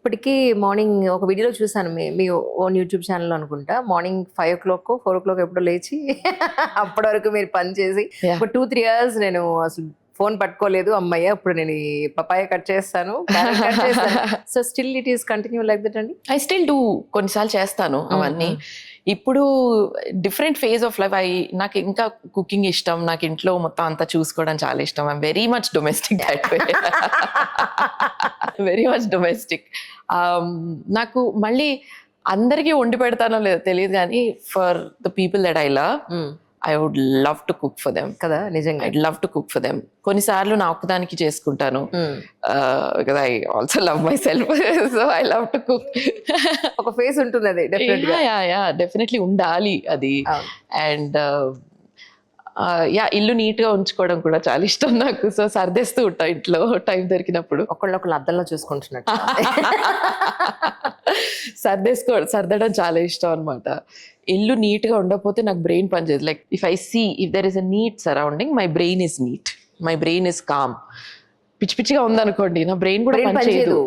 ఇప్పటికీ మార్నింగ్ ఒక వీడియోలో చూసాను మీ ఓన్ యూట్యూబ్ ఛానల్ అనుకుంటా. మార్నింగ్ 5 o'clock 4 o'clock ఎప్పుడో లేచి అప్పటి వరకు మీరు పని చేసి Yeah. ఒక 2-3 hours నేను అసలు ఫోన్ పట్టుకోలేదు. అమ్మయ్య ఇప్పుడు నేను ఈ పపాయ కట్ చేస్తాను, carrot కట్ చేస్తాను. So still it is continue like that అండి. ఐ స్టిల్ డూ, కొన్నిసార్లు చేస్తాను అవన్నీ. ఇప్పుడు డిఫరెంట్ ఫేజ్ ఆఫ్ లైఫ్. నాకు ఇంకా కుకింగ్ ఇష్టం, నాకు ఇంట్లో మొత్తం అంతా చూసుకోవడం చాలా ఇష్టం. I'm very much domestic that way, very much domestic. నాకు మళ్ళీ అందరికీ వండి పెడతానో లేదో తెలియదు, కానీ for the people that I love, I would love to cook for them. కదా నిజంగా. I love to cook for them. కొన్నిసార్లు నా ఒక్కదానికి చేసుకుంటాను, because I also love myself, so I love to cook. ఒక ఫేస్ ఉంటుంది అది definitely ఉండాలి అది. అండ్ ఇల్లు నీట్ గా ఉంచుకోవడం కూడా చాలా ఇష్టం నాకు. సో సర్దేస్తూ ఉంటా ఇంట్లో టైం దొరికినప్పుడు. ఒకళ్ళొకళ్ళు అద్దంలో చూసుకుంటున్నట్టు. సర్దడం చాలా ఇష్టం అనమాట. ఇల్లు నీట్ గా ఉండకపోతే నాకు బ్రెయిన్ పనిచేయదు. Like if I see if there is a neat surrounding, my brain is neat, my brain is calm. పిచ్చి పిచ్చిగా ఉందనుకోండి, నా బ్రెయిన్ కూడా పనిచేయదు.